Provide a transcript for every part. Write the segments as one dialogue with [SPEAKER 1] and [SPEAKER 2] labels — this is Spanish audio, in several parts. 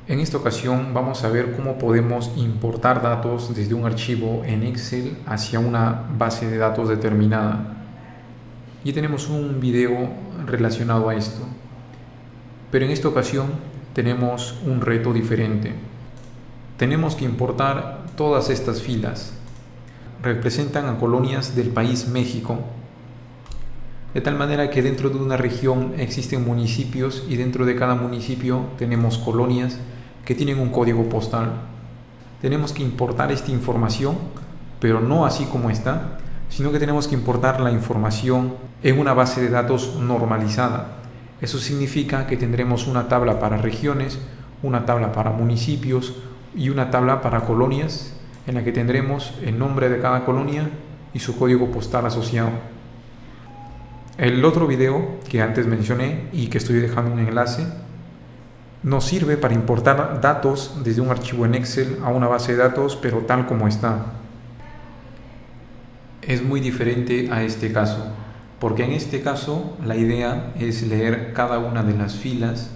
[SPEAKER 1] En esta ocasión vamos a ver cómo podemos importar datos desde un archivo en Excel hacia una base de datos determinada. Ya tenemos un video relacionado a esto, pero en esta ocasión tenemos un reto diferente. Tenemos que importar todas estas filas. Representan a colonias del país México, de tal manera que dentro de una región existen municipios y dentro de cada municipio tenemos colonias que tienen un código postal. Tenemos que importar esta información, pero no así como está, sino que tenemos que importar la información en una base de datos normalizada. Eso significa que tendremos una tabla para regiones, una tabla para municipios y una tabla para colonias, en la que tendremos el nombre de cada colonia y su código postal asociado. El otro video que antes mencioné y que estoy dejando un enlace nos sirve para importar datos desde un archivo en Excel a una base de datos, pero tal como está. Es muy diferente a este caso, porque en este caso la idea es leer cada una de las filas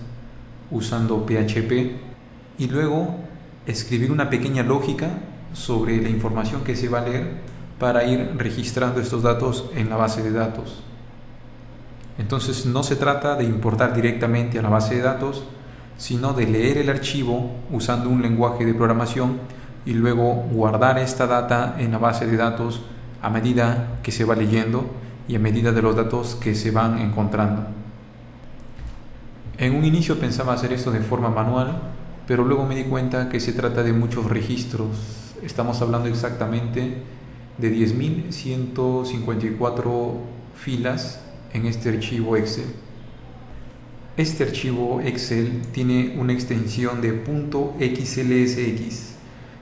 [SPEAKER 1] usando PHP y luego escribir una pequeña lógica sobre la información que se va a leer para ir registrando estos datos en la base de datos. Entonces no se trata de importar directamente a la base de datos, sino de leer el archivo usando un lenguaje de programación y luego guardar esta data en la base de datos a medida que se va leyendo y a medida de los datos que se van encontrando. En un inicio pensaba hacer esto de forma manual, pero luego me di cuenta que se trata de muchos registros. Estamos hablando exactamente de 10.154 filas en este archivo Excel. Este archivo Excel tiene una extensión de .xlsx,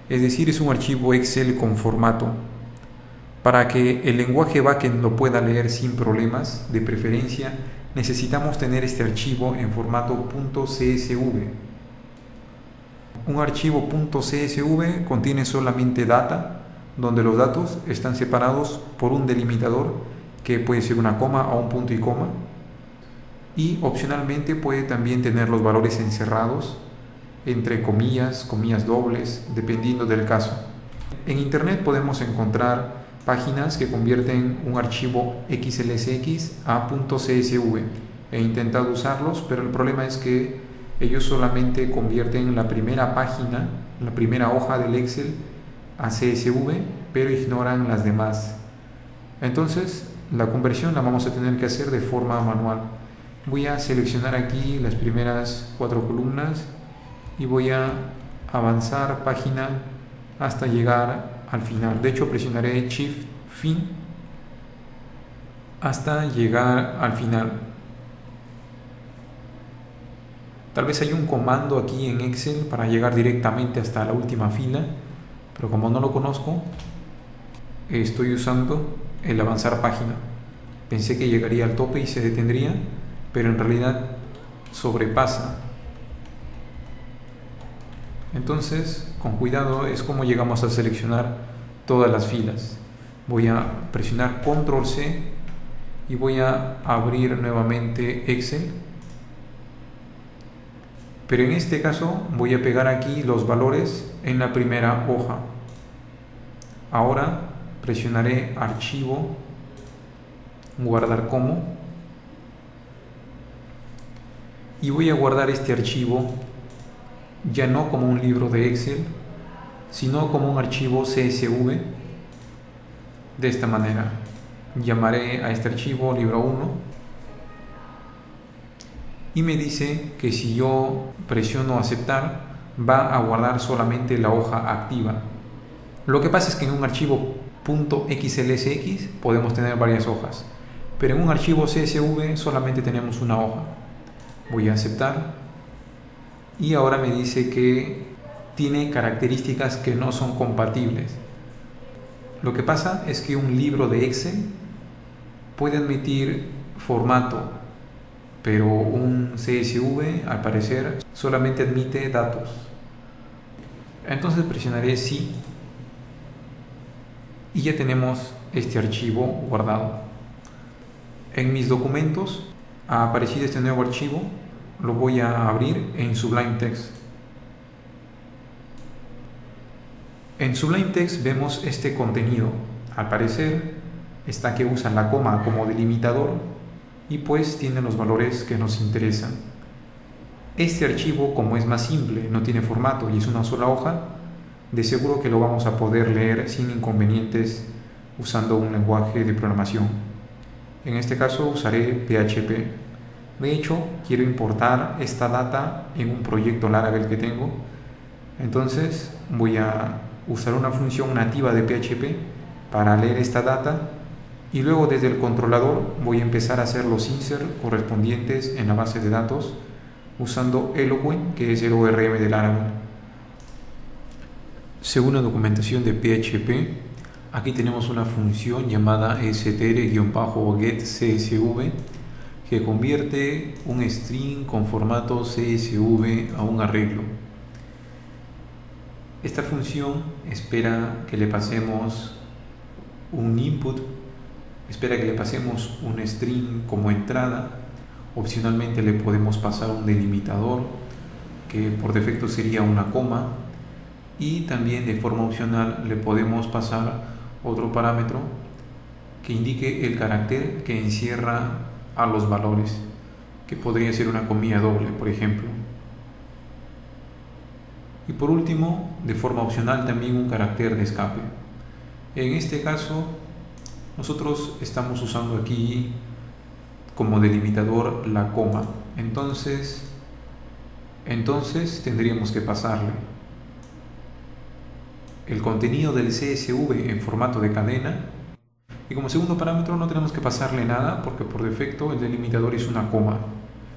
[SPEAKER 1] es decir, es un archivo Excel con formato. Para que el lenguaje backend lo pueda leer sin problemas, de preferencia, necesitamos tener este archivo en formato .csv. Un archivo .csv contiene solamente data, donde los datos están separados por un delimitador que puede ser una coma o un punto y coma, y opcionalmente puede también tener los valores encerrados entre comillas, comillas dobles, dependiendo del caso. En internet podemos encontrar páginas que convierten un archivo XLSX a .csv. He intentado usarlos, pero el problema es que ellos solamente convierten la primera página, la primera hoja del Excel a CSV, pero ignoran las demás. Entonces la conversión la vamos a tener que hacer de forma manual. Voy a seleccionar aquí las primeras 4 columnas y voy a avanzar página hasta llegar al final. De hecho, presionaré Shift Fin hasta llegar al final. Tal vez hay un comando aquí en Excel para llegar directamente hasta la última fila, pero como no lo conozco, estoy usando el avanzar página. Pensé que llegaría al tope y se detendría, pero en realidad sobrepasa. Entonces, con cuidado es como llegamos a seleccionar todas las filas. Voy a presionar Control C y voy a abrir nuevamente Excel. Pero en este caso voy a pegar aquí los valores en la primera hoja. Ahora presionaré Archivo, Guardar como, y voy a guardar este archivo ya no como un libro de Excel, sino como un archivo CSV. De esta manera llamaré a este archivo libro 1 y me dice que si yo presiono aceptar va a guardar solamente la hoja activa. Lo que pasa es que en un archivo .xlsx podemos tener varias hojas, pero en un archivo CSV solamente tenemos una hoja. Voy a aceptar y ahora me dice que tiene características que no son compatibles. Lo que pasa es que un libro de Excel puede admitir formato, pero un CSV al parecer solamente admite datos. Entonces presionaré sí y ya tenemos este archivo guardado. En mis documentos ha aparecido este nuevo archivo, lo voy a abrir en Sublime Text. En Sublime Text vemos este contenido. Al parecer está que usa la coma como delimitador y pues tiene los valores que nos interesan. Este archivo, como es más simple, no tiene formato y es una sola hoja, de seguro que lo vamos a poder leer sin inconvenientes usando un lenguaje de programación. En este caso usaré PHP. De hecho, quiero importar esta data en un proyecto Laravel que tengo. Entonces voy a usar una función nativa de PHP para leer esta data y luego desde el controlador voy a empezar a hacer los insert correspondientes en la base de datos usando Eloquent, que es el ORM de Laravel. Según la documentación de PHP, aquí tenemos una función llamada str-getCSV que convierte un string con formato CSV a un arreglo. Esta función espera que le pasemos un input, espera que le pasemos un string como entrada. Opcionalmente le podemos pasar un delimitador que por defecto sería una coma, y también de forma opcional le podemos pasar otro parámetro que indique el carácter que encierra a los valores, que podría ser una comilla doble, por ejemplo. Y por último, de forma opcional, también un carácter de escape. En este caso, nosotros estamos usando aquí como delimitador la coma. Entonces tendríamos que pasarle el contenido del CSV en formato de cadena, y como segundo parámetro no tenemos que pasarle nada porque por defecto el delimitador es una coma,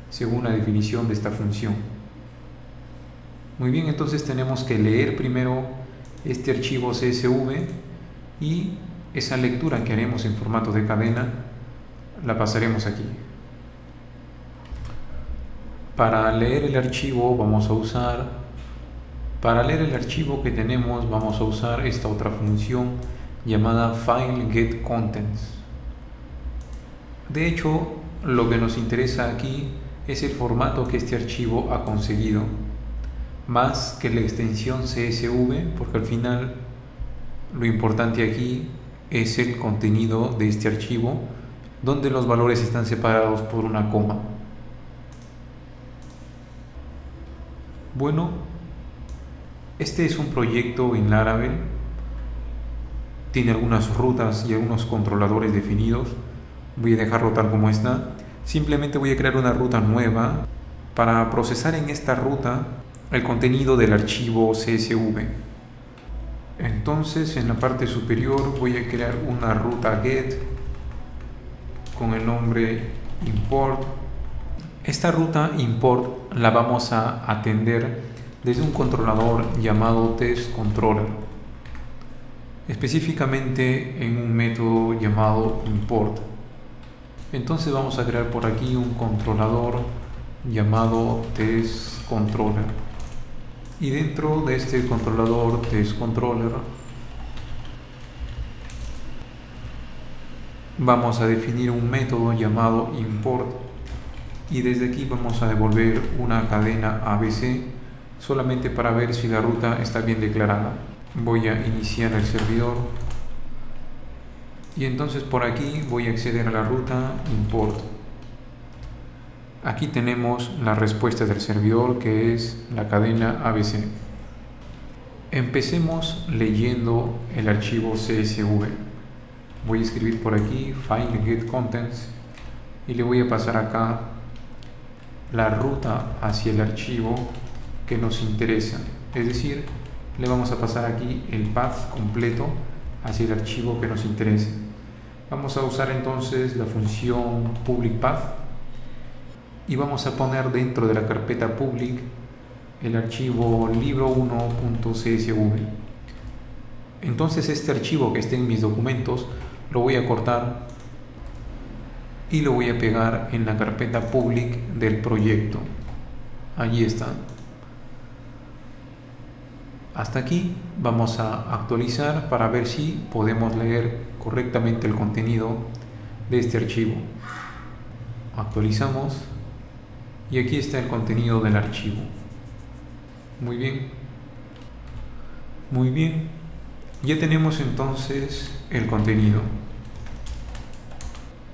[SPEAKER 1] según la definición de esta función. Muy bien, entonces tenemos que leer primero este archivo CSV y esa lectura que haremos en formato de cadena la pasaremos aquí. Para leer el archivo que tenemos vamos a usar esta otra función llamada FileGetContents. De hecho, lo que nos interesa aquí es el formato que este archivo ha conseguido, más que la extensión CSV, porque al final lo importante aquí es el contenido de este archivo, donde los valores están separados por una coma. Bueno, este es un proyecto en Laravel, tiene algunas rutas y algunos controladores definidos. Voy a dejarlo tal como está. Simplemente voy a crear una ruta nueva para procesar en esta ruta el contenido del archivo CSV. Entonces en la parte superior voy a crear una ruta get con el nombre import. Esta ruta import la vamos a atender desde un controlador llamado testController, específicamente en un método llamado import. Entonces vamos a crear por aquí un controlador llamado testController, y dentro de este controlador testController vamos a definir un método llamado import, y desde aquí vamos a devolver una cadena ABC solamente para ver si la ruta está bien declarada. Voy a iniciar el servidor y entonces por aquí voy a acceder a la ruta import. Aquí tenemos la respuesta del servidor, que es la cadena ABC. Empecemos leyendo el archivo CSV. Voy a escribir por aquí FileGetContents y le voy a pasar acá la ruta hacia el archivo que nos interesa, es decir, le vamos a pasar aquí el path completo hacia el archivo que nos interesa. Vamos a usar entonces la función publicPath y vamos a poner dentro de la carpeta public el archivo libro1.csv. Entonces este archivo que esté en mis documentos lo voy a cortar y lo voy a pegar en la carpeta public del proyecto. Allí está. Hasta aquí vamos a actualizar para ver si podemos leer correctamente el contenido de este archivo. Actualizamos y aquí está el contenido del archivo. Muy bien. Ya tenemos entonces el contenido.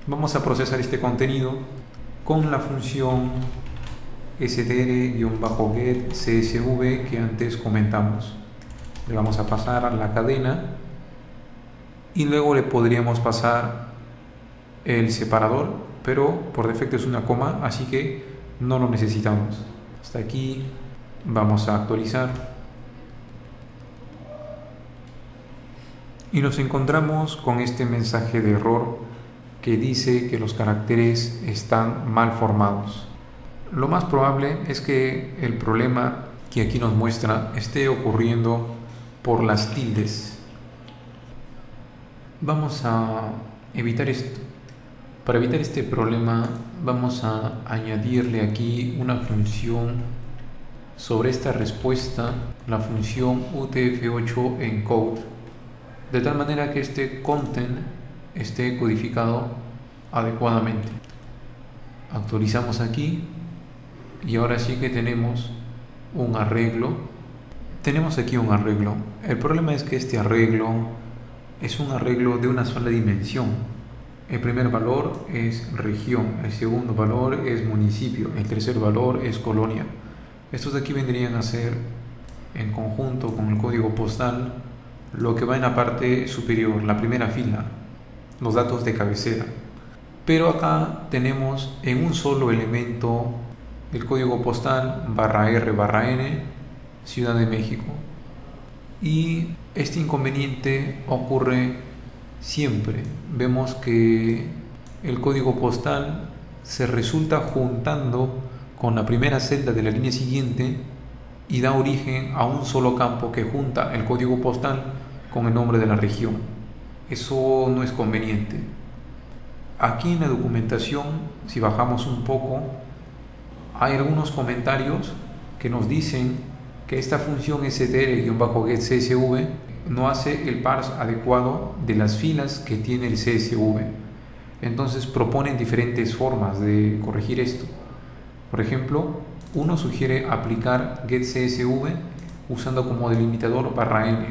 [SPEAKER 1] Vamos a procesar este contenido con la función str-get csv que antes comentamos. Le vamos a pasar a la cadena y luego le podríamos pasar el separador, pero por defecto es una coma, así que no lo necesitamos. Hasta aquí vamos a actualizar y nos encontramos con este mensaje de error que dice que los caracteres están mal formados. Lo más probable es que el problema que aquí nos muestra esté ocurriendo por las tildes. Vamos a evitar esto. Para evitar este problema vamos a añadirle aquí una función sobre esta respuesta, la función UTF-8 encode, de tal manera que este content esté codificado adecuadamente. Actualizamos aquí y ahora sí que tenemos un arreglo. Tenemos aquí un arreglo. El problema es que este arreglo es un arreglo de una sola dimensión. El primer valor es región, el segundo valor es municipio, el tercer valor es colonia. Estos de aquí vendrían a ser, en conjunto con el código postal, lo que va en la parte superior, la primera fila, los datos de cabecera. Pero acá tenemos en un solo elemento el código postal /R/N, Ciudad de México. Y este inconveniente ocurre siempre. Vemos que el código postal se resulta juntando con la primera celda de la línea siguiente y da origen a un solo campo que junta el código postal con el nombre de la región. Eso no es conveniente. Aquí en la documentación, si bajamos un poco, hay algunos comentarios que nos dicen que esta función str-get csv no hace el parse adecuado de las filas que tiene el CSV. Entonces proponen diferentes formas de corregir esto. Por ejemplo, uno sugiere aplicar getCSV usando como delimitador /n.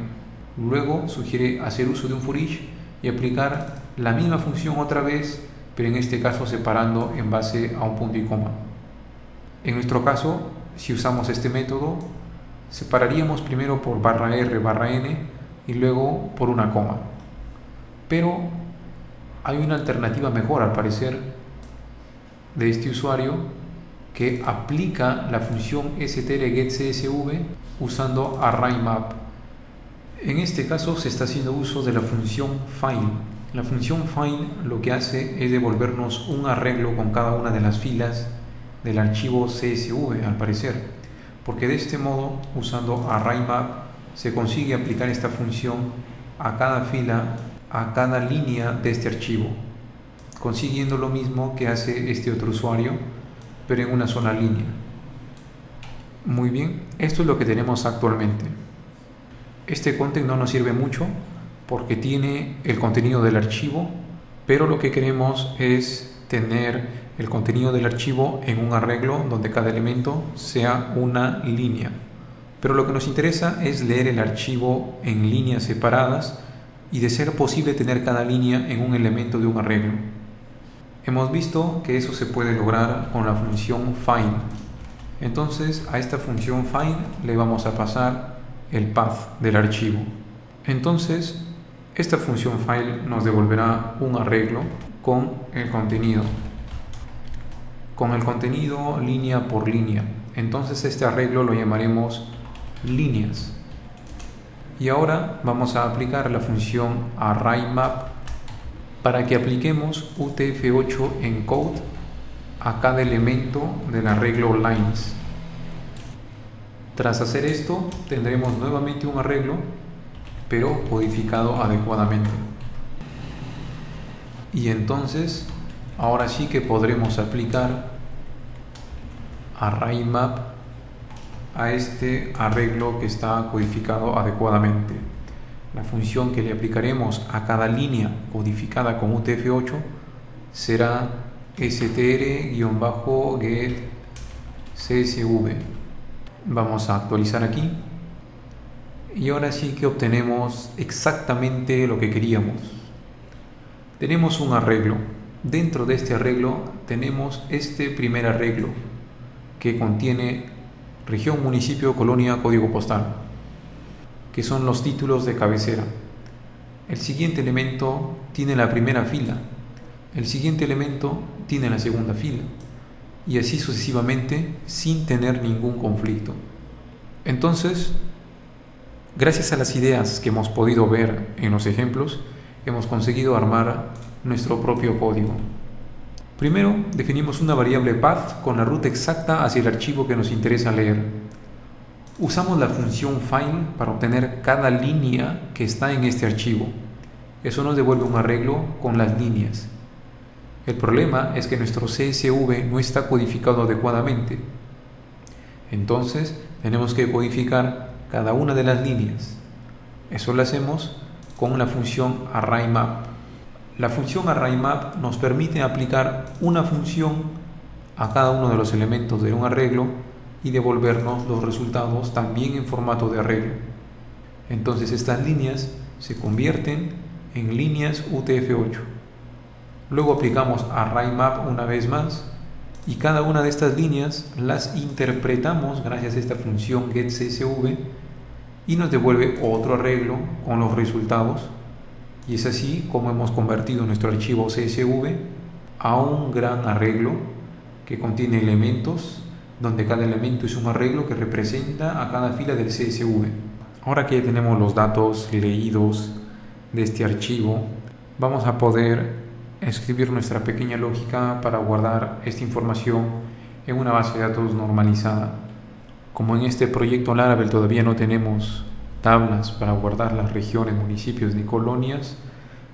[SPEAKER 1] Luego sugiere hacer uso de un for each y aplicar la misma función otra vez, pero en este caso separando en base a un punto y coma. En nuestro caso, si usamos este método, separaríamos primero por /R/N y luego por una coma. Pero hay una alternativa mejor al parecer de este usuario que aplica la función str-get-csv usando ArrayMap. En este caso se está haciendo uso de la función find. La función find lo que hace es devolvernos un arreglo con cada una de las filas del archivo CSV, al parecer, porque de este modo, usando ArrayMap, se consigue aplicar esta función a cada fila, a cada línea de este archivo, consiguiendo lo mismo que hace este otro usuario, pero en una sola línea. Muy bien, esto es lo que tenemos actualmente. Este content no nos sirve mucho porque tiene el contenido del archivo, pero lo que queremos es tener el contenido del archivo en un arreglo donde cada elemento sea una línea. Pero lo que nos interesa es leer el archivo en líneas separadas y, de ser posible, tener cada línea en un elemento de un arreglo. Hemos visto que eso se puede lograr con la función find. Entonces a esta función find le vamos a pasar el path del archivo. Entonces esta función find nos devolverá un arreglo con el contenido línea por línea. Entonces este arreglo lo llamaremos líneas. Y ahora vamos a aplicar la función ArrayMap para que apliquemos UTF-8 encode a cada elemento del arreglo lines. Tras hacer esto, tendremos nuevamente un arreglo, pero codificado adecuadamente. Y entonces, ahora sí que podremos aplicar ArrayMap a este arreglo que está codificado adecuadamente. La función que le aplicaremos a cada línea codificada con UTF-8 será str-get-csv. Vamos a actualizar aquí Y ahora sí que obtenemos exactamente lo que queríamos. Tenemos un arreglo. Dentro de este arreglo tenemos este primer arreglo que contiene región, municipio, colonia, código postal, que son los títulos de cabecera. El siguiente elemento tiene la primera fila, el siguiente elemento tiene la segunda fila, y así sucesivamente sin tener ningún conflicto. Entonces, gracias a las ideas que hemos podido ver en los ejemplos, hemos conseguido armar nuestro propio código. Primero, definimos una variable path con la ruta exacta hacia el archivo que nos interesa leer. Usamos la función file para obtener cada línea que está en este archivo. Eso nos devuelve un arreglo con las líneas. El problema es que nuestro CSV no está codificado adecuadamente. Entonces, tenemos que codificar cada una de las líneas. Eso lo hacemos con la función ArrayMap. La función ArrayMap nos permite aplicar una función a cada uno de los elementos de un arreglo y devolvernos los resultados también en formato de arreglo. Entonces estas líneas se convierten en líneas UTF-8. Luego aplicamos ArrayMap una vez más y cada una de estas líneas las interpretamos gracias a esta función getCSV y nos devuelve otro arreglo con los resultados. Y es así como hemos convertido nuestro archivo CSV a un gran arreglo que contiene elementos, donde cada elemento es un arreglo que representa a cada fila del CSV. Ahora que ya tenemos los datos leídos de este archivo, vamos a poder escribir nuestra pequeña lógica para guardar esta información en una base de datos normalizada. Como en este proyecto Laravel todavía no tenemos tablas para guardar las regiones, municipios ni colonias,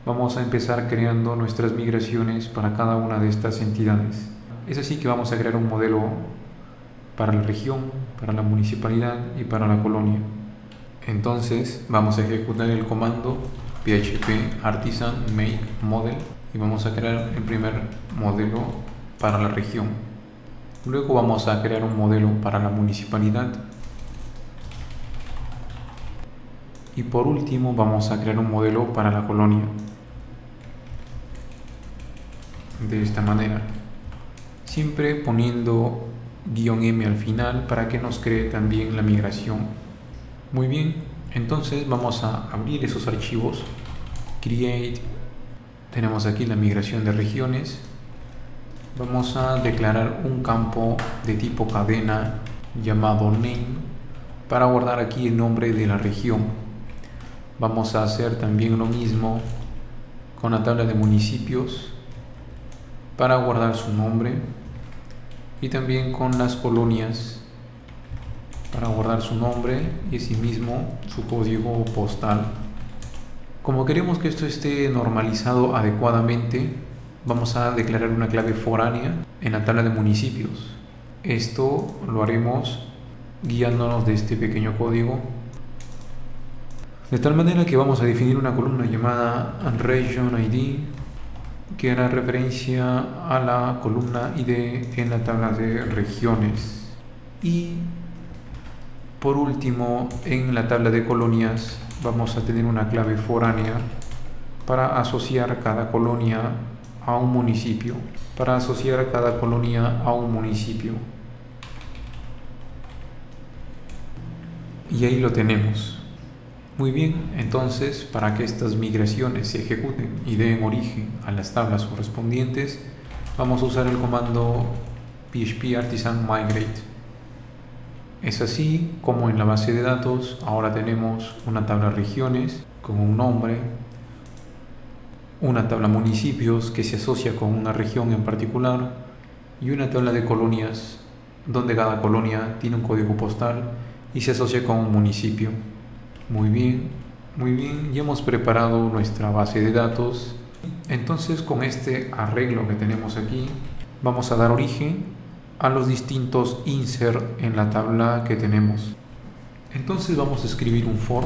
[SPEAKER 1] vamos a empezar creando nuestras migraciones para cada una de estas entidades. Es así que vamos a crear un modelo para la región, para la municipalidad y para la colonia. Entonces vamos a ejecutar el comando php artisan make model y vamos a crear el primer modelo para la región. Luego vamos a crear un modelo para la municipalidad. Y por último vamos a crear un modelo para la colonia. De esta manera. Siempre poniendo -m al final para que nos cree también la migración. Muy bien, entonces vamos a abrir esos archivos. Create. Tenemos aquí la migración de regiones. Vamos a declarar un campo de tipo cadena llamado name para guardar aquí el nombre de la región. Vamos a hacer también lo mismo con la tabla de municipios para guardar su nombre y también con las colonias para guardar su nombre y asimismo su código postal. Como queremos que esto esté normalizado adecuadamente, vamos a declarar una clave foránea en la tabla de municipios. Esto lo haremos guiándonos de este pequeño código, de tal manera que vamos a definir una columna llamada Region ID que hará referencia a la columna ID en la tabla de regiones. Y por último, en la tabla de colonias vamos a tener una clave foránea para asociar cada colonia a un municipio. Y ahí lo tenemos. Muy bien, entonces para que estas migraciones se ejecuten y den origen a las tablas correspondientes, vamos a usar el comando php artisan migrate. Es así como en la base de datos ahora tenemos una tabla regiones con un nombre, una tabla municipios que se asocia con una región en particular y una tabla de colonias donde cada colonia tiene un código postal y se asocia con un municipio. Muy bien, ya hemos preparado nuestra base de datos. Entonces con este arreglo que tenemos aquí vamos a dar origen a los distintos insert en la tabla que tenemos. Entonces vamos a escribir un for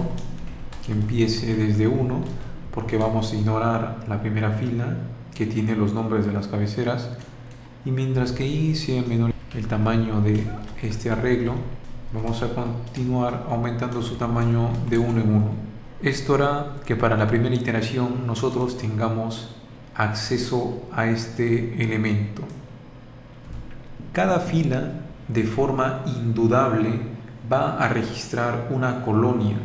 [SPEAKER 1] que empiece desde 1 porque vamos a ignorar la primera fila que tiene los nombres de las cabeceras, y mientras que i sea menor el tamaño de este arreglo, Vamos a continuar aumentando su tamaño de 1 en 1. Esto hará que para la primera iteración nosotros tengamos acceso a este elemento. Cada fila, de forma indudable, va a registrar una colonia.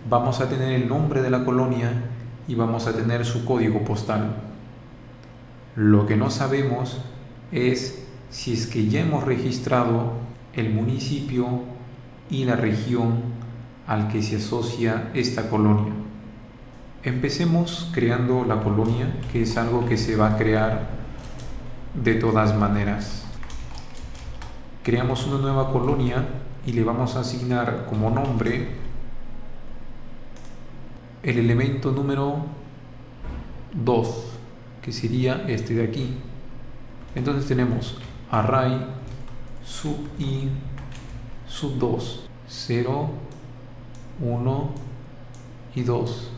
[SPEAKER 1] Vamos a tener el nombre de la colonia y vamos a tener su código postal. Lo que no sabemos es si es que ya hemos registrado el municipio y la región al que se asocia esta colonia. Empecemos creando la colonia, que es algo que se va a crear de todas maneras. Creamos una nueva colonia y le vamos a asignar como nombre el elemento número 2, que sería este de aquí. Entonces tenemos array sub i sub 2, 0, 1 y 2.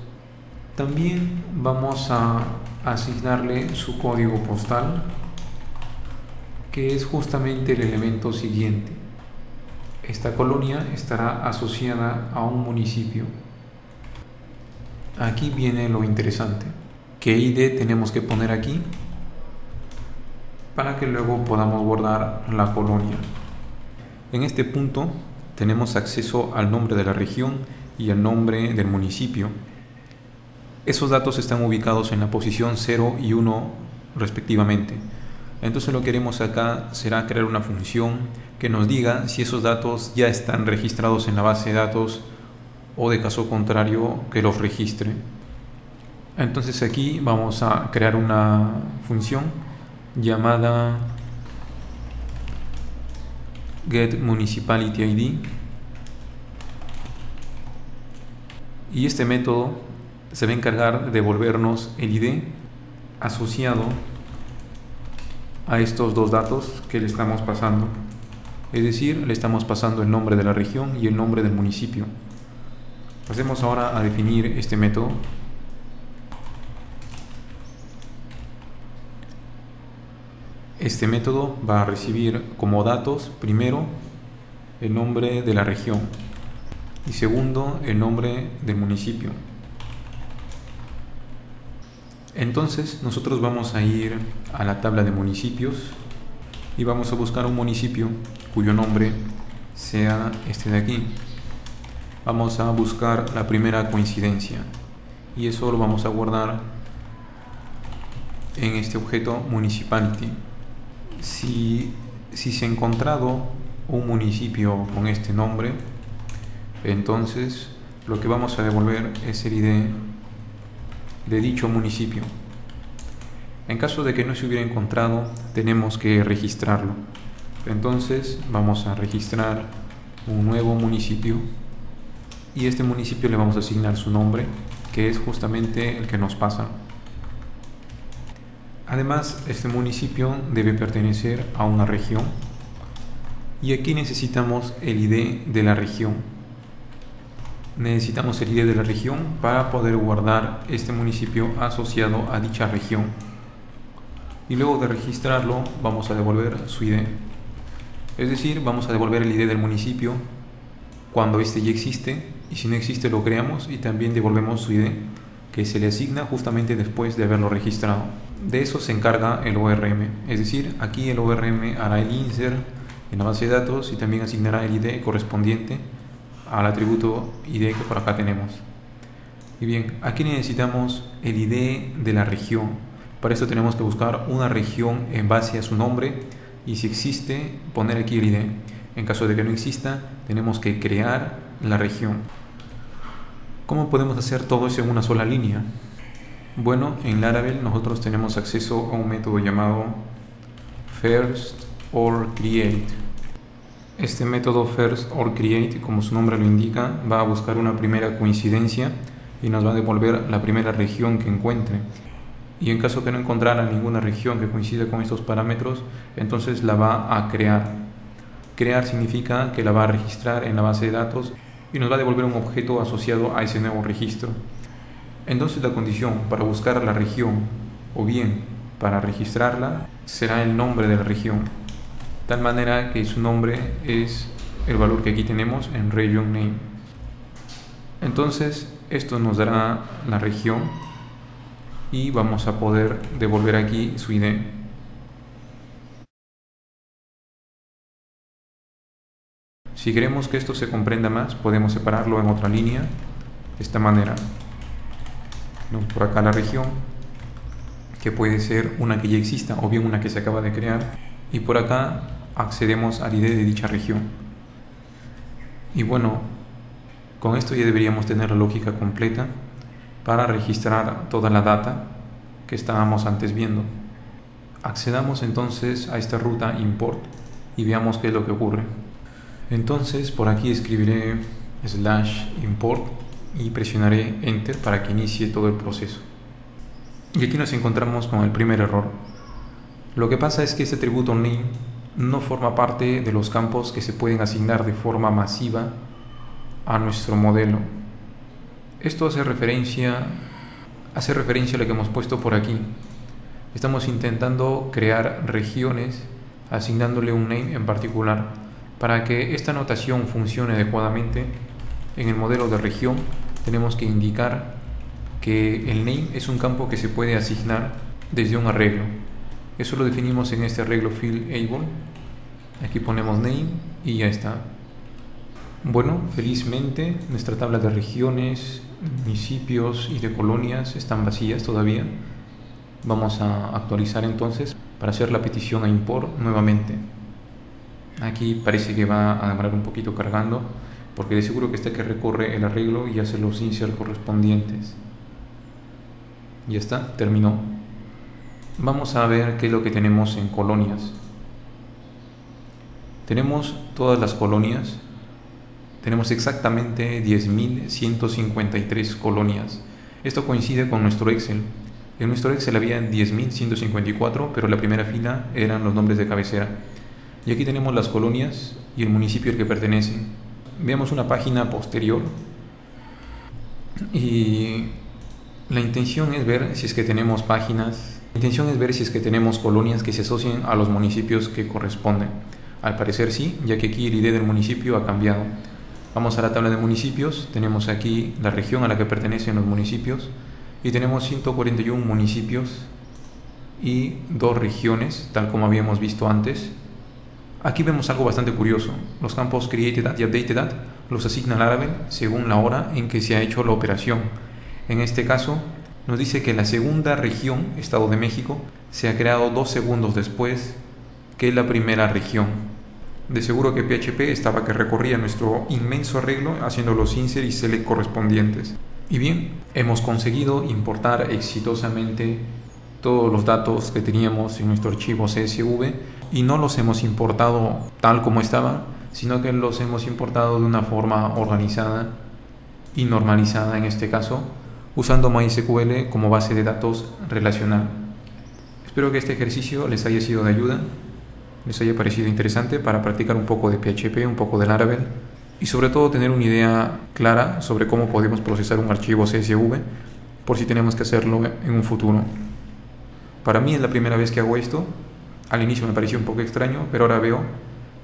[SPEAKER 1] También vamos a asignarle su código postal, que es justamente el elemento siguiente. Esta colonia estará asociada a un municipio. Aquí viene lo interesante. ¿Qué ID tenemos que poner aquí para que luego podamos guardar la colonia? En este punto tenemos acceso al nombre de la región y al nombre del municipio. Esos datos están ubicados en la posición 0 y 1 respectivamente. Entonces lo que haremos acá será crear una función que nos diga si esos datos ya están registrados en la base de datos o, de caso contrario, que los registre. Entonces aquí vamos a crear una función llamada getMunicipalityID, y este método se va a encargar de devolvernos el ID asociado a estos dos datos que le estamos pasando. Es decir, le estamos pasando el nombre de la región y el nombre del municipio. Pasemos ahora a definir este método. Este método va a recibir como datos, primero, el nombre de la región y segundo, el nombre del municipio. Entonces nosotros vamos a ir a la tabla de municipios y vamos a buscar un municipio cuyo nombre sea este de aquí. Vamos a buscar la primera coincidencia y eso lo vamos a guardar en este objeto municipality. Si se ha encontrado un municipio con este nombre, entonces lo que vamos a devolver es el ID de dicho municipio. En caso de que no se hubiera encontrado, tenemos que registrarlo. Entonces vamos a registrar un nuevo municipio y a este municipio le vamos a asignar su nombre, que es justamente el que nos pasa. Además, este municipio debe pertenecer a una región y aquí necesitamos el ID de la región. Necesitamos el ID de la región para poder guardar este municipio asociado a dicha región. Y luego de registrarlo vamos a devolver su ID. Es decir, vamos a devolver el ID del municipio cuando este ya existe, y si no existe lo creamos y también devolvemos su ID, que se le asigna justamente después de haberlo registrado. De eso se encarga el ORM, es decir, aquí el ORM hará el insert en la base de datos y también asignará el ID correspondiente al atributo ID que por acá tenemos. Y bien, aquí necesitamos el ID de la región. Para esto tenemos que buscar una región en base a su nombre y, si existe, poner aquí el ID. En caso de que no exista, tenemos que crear la región. ¿Cómo podemos hacer todo eso en una sola línea? Bueno, en Laravel nosotros tenemos acceso a un método llamado firstOrCreate. Este método firstOrCreate, como su nombre lo indica, va a buscar una primera coincidencia y nos va a devolver la primera región que encuentre. Y en caso que no encontrara ninguna región que coincida con estos parámetros, entonces la va a crear. Crear significa que la va a registrar en la base de datos y nos va a devolver un objeto asociado a ese nuevo registro. Entonces la condición para buscar la región o bien para registrarla será el nombre de la región, de tal manera que su nombre es el valor que aquí tenemos en region name. Entonces esto nos dará la región y vamos a poder devolver aquí su ID. Si queremos que esto se comprenda más, podemos separarlo en otra línea de esta manera. Por acá la región, que puede ser una que ya exista o bien una que se acaba de crear, y por acá accedemos al ID de dicha región. Y bueno, con esto ya deberíamos tener la lógica completa para registrar toda la data que estábamos antes viendo. Accedamos entonces a esta ruta import y veamos qué es lo que ocurre. Entonces por aquí escribiré /import y presionaré enter para que inicie todo el proceso. Y aquí nos encontramos con el primer error. Lo que pasa es que este atributo name no forma parte de los campos que se pueden asignar de forma masiva a nuestro modelo. Esto hace referencia a lo que hemos puesto por aquí. Estamos intentando crear regiones asignándole un name en particular. Para que esta notación funcione adecuadamente, en el modelo de región tenemos que indicar que el name es un campo que se puede asignar desde un arreglo. Eso lo definimos en este arreglo field_able. Aquí ponemos name y ya está. Bueno, felizmente nuestra tabla de regiones, municipios y de colonias están vacías todavía. Vamos a actualizar entonces para hacer la petición a import nuevamente. Aquí parece que va a demorar un poquito cargando, porque de seguro que está que recorre el arreglo y hace los insert correspondientes. Ya está, terminó. Vamos a ver qué es lo que tenemos en colonias. Tenemos todas las colonias. Tenemos exactamente 10.153 colonias. Esto coincide con nuestro Excel. En nuestro Excel había 10.154, pero la primera fila eran los nombres de cabecera. Y aquí tenemos las colonias y el municipio al que pertenecen. Veamos una página posterior. Y la intención es ver si es que tenemos colonias que se asocien a los municipios que corresponden. Al parecer sí, ya que aquí el ID del municipio ha cambiado. Vamos a la tabla de municipios. Tenemos aquí la región a la que pertenecen los municipios. Y tenemos 141 municipios y 2 regiones, tal como habíamos visto antes. Aquí vemos algo bastante curioso. Los campos created at y updated at los asigna Laravel según la hora en que se ha hecho la operación. En este caso nos dice que la segunda región, Estado de México, se ha creado 2 segundos después que la primera región. De seguro que PHP estaba que recorría nuestro inmenso arreglo haciendo los insert y select correspondientes. Y bien, hemos conseguido importar exitosamente todos los datos que teníamos en nuestro archivo CSV, y no los hemos importado tal como estaban, sino que los hemos importado de una forma organizada y normalizada, en este caso usando MySQL como base de datos relacional. Espero que este ejercicio les haya sido de ayuda, les haya parecido interesante para practicar un poco de PHP, un poco de Laravel y sobre todo tener una idea clara sobre cómo podemos procesar un archivo CSV por si tenemos que hacerlo en un futuro. Para mí es la primera vez que hago esto. Al inicio me pareció un poco extraño, pero ahora veo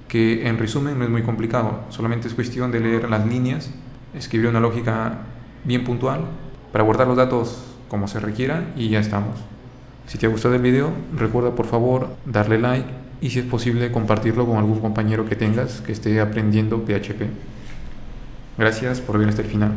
[SPEAKER 1] que en resumen no es muy complicado. Solamente es cuestión de leer las líneas, escribir una lógica bien puntual para guardar los datos como se requiera y ya estamos. Si te ha gustado el video, recuerda por favor darle like y si es posible compartirlo con algún compañero que tengas que esté aprendiendo PHP. Gracias por ver hasta el final.